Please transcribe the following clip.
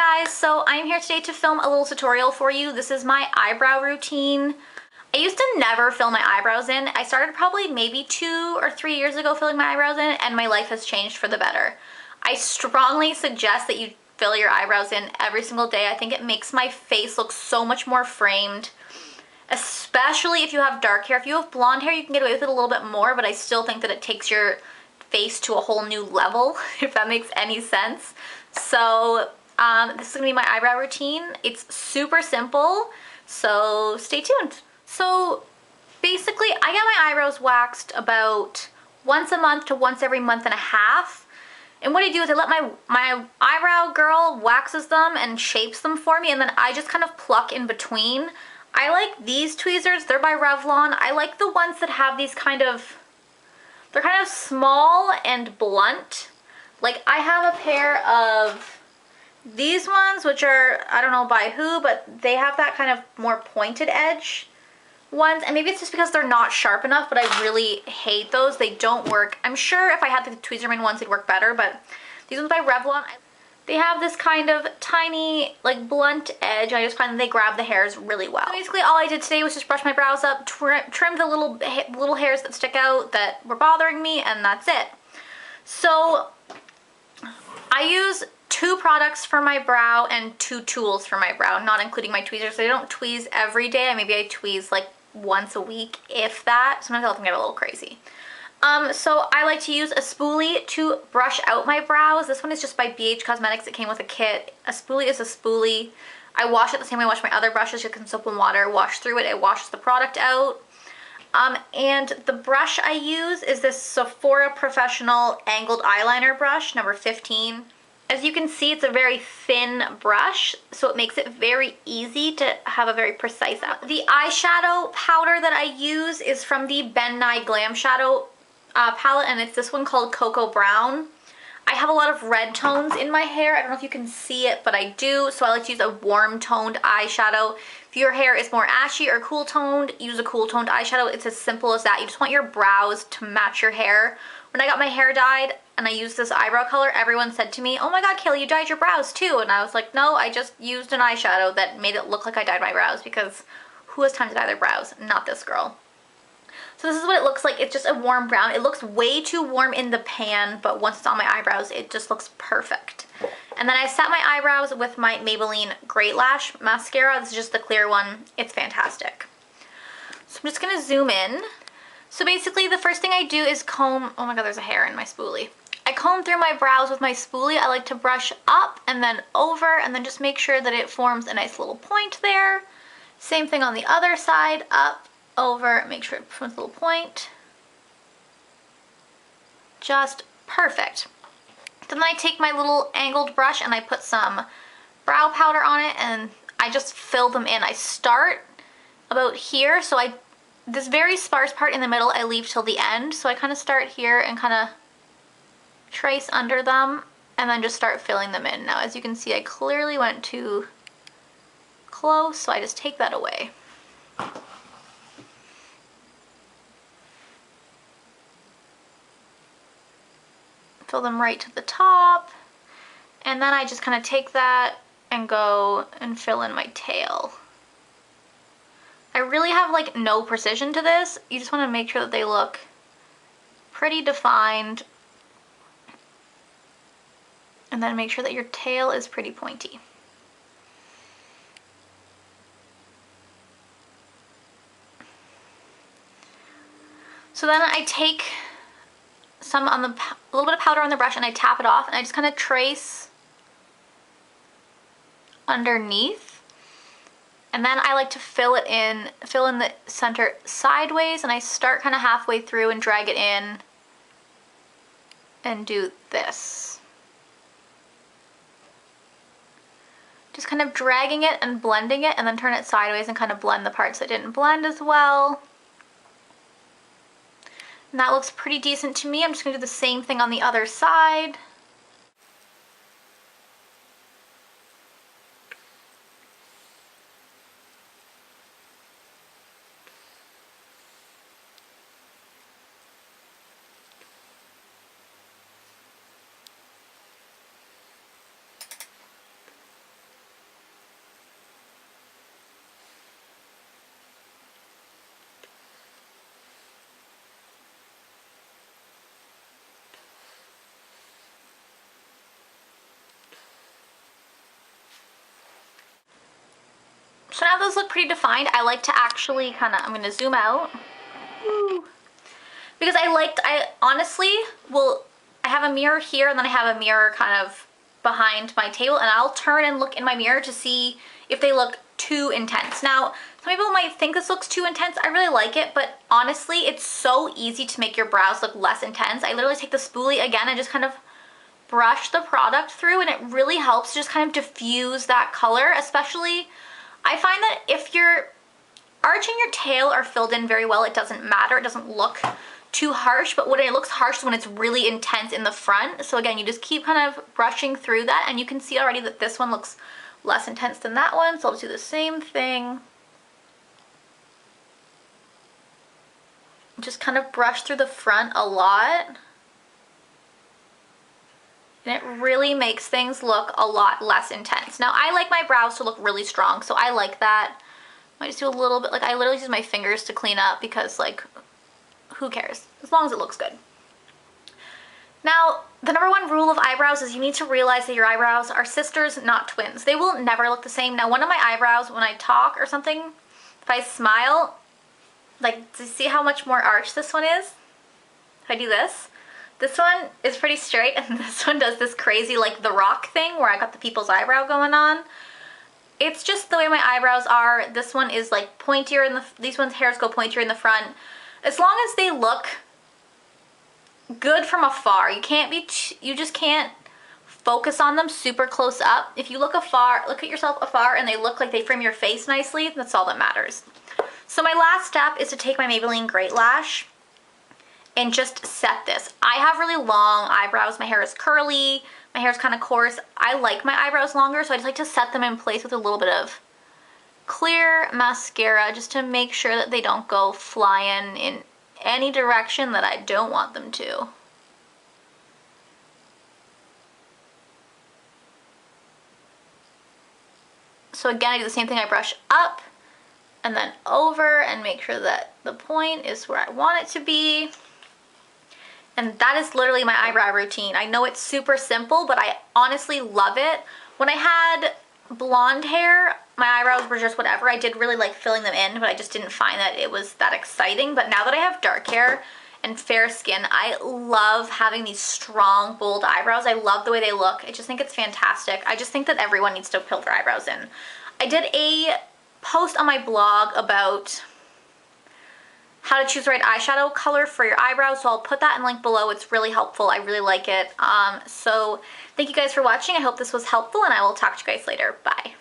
guys, so I'm here today to film a little tutorial for you. This is my eyebrow routine. I used to never fill my eyebrows in. I started probably maybe 2 or 3 years ago filling my eyebrows in, and my life has changed for the better. I strongly suggest that you fill your eyebrows in every single day. I think it makes my face look so much more framed, especially if you have dark hair. If you have blonde hair, you can get away with it a little bit more, but I still think that it takes your face to a whole new level, if that makes any sense. So this is gonna be my eyebrow routine. It's super simple, so stay tuned. So basically, I get my eyebrows waxed about once a month to once every month and a half. And what I do is I let my eyebrow girl waxes them and shapes them for me, and then I just kind of pluck in between. I like these tweezers, they're by Revlon. I like the ones that have these they're kind of small and blunt. Like I have a pair of these ones, which are, I don't know by who, but they have that kind of more pointed edge ones. And maybe it's just because they're not sharp enough, but I really hate those. They don't work. I'm sure if I had the Tweezerman ones, they'd work better, but these ones by Revlon, they have this kind of tiny, like blunt edge. I just find that they grab the hairs really well. So basically all I did today was just brush my brows up, trim the little hairs that stick out that were bothering me, and that's it. So I use 2 products for my brow and 2 tools for my brow, not including my tweezers. I don't tweeze every day. Maybe I tweeze like once a week, if that. Sometimes I'll get a little crazy. So I like to use a spoolie to brush out my brows. This one is just by BH Cosmetics. It came with a kit. A spoolie is a spoolie. I wash it the same way I wash my other brushes, just in soap and water. Wash through it. It washes the product out. And the brush I use is this Sephora Professional Angled Eyeliner brush, number 15. As you can see, it's a very thin brush, so it makes it very easy to have a very precise outline. The eyeshadow powder that I use is from the Ben Nye Glam Shadow palette, and it's this one called Cocoa Brown. I have a lot of red tones in my hair. I don't know if you can see it, but I do, so I like to use a warm toned eyeshadow. If your hair is more ashy or cool toned, use a cool toned eyeshadow. It's as simple as that. You just want your brows to match your hair. When I got my hair dyed and I used this eyebrow color, everyone said to me, "Oh my god, Kaylee, you dyed your brows too." And I was like, no, I just used an eyeshadow that made it look like I dyed my brows, because who has time to dye their brows? Not this girl. So this is what it looks like. It's just a warm brown. It looks way too warm in the pan, but once it's on my eyebrows, it just looks perfect. And then I set my eyebrows with my Maybelline Great Lash mascara. This is just the clear one. It's fantastic. So I'm just gonna zoom in. So basically the first thing I do is comb, oh my god, there's a hair in my spoolie. I comb through my brows with my spoolie. I like to brush up and then over, and then just make sure that it forms a nice little point there. Same thing on the other side, up, over, make sure it forms a little point. Just perfect. Then I take my little angled brush and I put some brow powder on it, and I just fill them in. I start about here, so this very sparse part in the middle I leave till the end. So I kind of start here and kind of trace under them, and then just start filling them in. Now as you can see, I clearly went too close, so I just take that away. Fill them right to the top, and then I just kind of take that and go and fill in my tail. I really have like no precision to this. You just want to make sure that they look pretty defined, and then make sure that your tail is pretty pointy. So then I take some on a little bit of powder on the brush, and I tap it off, and I just kind of trace underneath. And then I like to fill in the center sideways, and I start kind of halfway through and drag it in and do this. Just kind of dragging it and blending it, and then turn it sideways and kind of blend the parts that didn't blend as well. And that looks pretty decent to me. I'm just gonna do the same thing on the other side. So now those look pretty defined. I like to actually kind of, I'm going to zoom out. Woo. Because I honestly will, I have a mirror here and then I have a mirror kind of behind my table, and I'll turn and look in my mirror to see if they look too intense. Now, some people might think this looks too intense. I really like it, but honestly, it's so easy to make your brows look less intense. I literally take the spoolie again and just kind of brush the product through, and it really helps just kind of diffuse that color. Especially, I find that if your arch and your tail are filled in very well, it doesn't matter. It doesn't look too harsh, but when it looks harsh is when it's really intense in the front. So again, you just keep kind of brushing through that, and you can see already that this one looks less intense than that one. So I'll do the same thing. Just kind of brush through the front a lot. And it really makes things look a lot less intense. Now, I like my brows to look really strong, so I like that. I just do a little bit, like I literally use my fingers to clean up because, like, who cares? As long as it looks good. Now, the #1 rule of eyebrows is you need to realize that your eyebrows are sisters, not twins. They will never look the same. Now, one of my eyebrows, when I talk or something, if I smile, like, do you see how much more arch this one is? If I do this, this one is pretty straight, and this one does this crazy, like, The Rock thing where I got the people's eyebrow going on. It's just the way my eyebrows are. This one is, like, pointier in the, these ones' hairs go pointier in the front. As long as they look good from afar, you can't be, you just can't focus on them super close up. If you look afar, look at yourself afar and they look like they frame your face nicely, that's all that matters. So my last step is to take my Maybelline Great Lash and just set this. I have really long eyebrows. My hair is curly. My hair is kind of coarse. I like my eyebrows longer, so I just like to set them in place with a little bit of clear mascara just to make sure that they don't go flying in any direction that I don't want them to. So again, I do the same thing. I brush up and then over and make sure that the point is where I want it to be. And that is literally my eyebrow routine. I know it's super simple, but I honestly love it. When I had blonde hair, my eyebrows were just whatever. I did really like filling them in, but I just didn't find that it was that exciting. But now that I have dark hair and fair skin, I love having these strong, bold eyebrows. I love the way they look. I just think it's fantastic. I just think that everyone needs to fill their eyebrows in. I did a post on my blog about how to choose the right eyeshadow color for your eyebrows, so I'll put that in link below. It's really helpful. I really like it. So thank you guys for watching. I hope this was helpful, and I will talk to you guys later. Bye.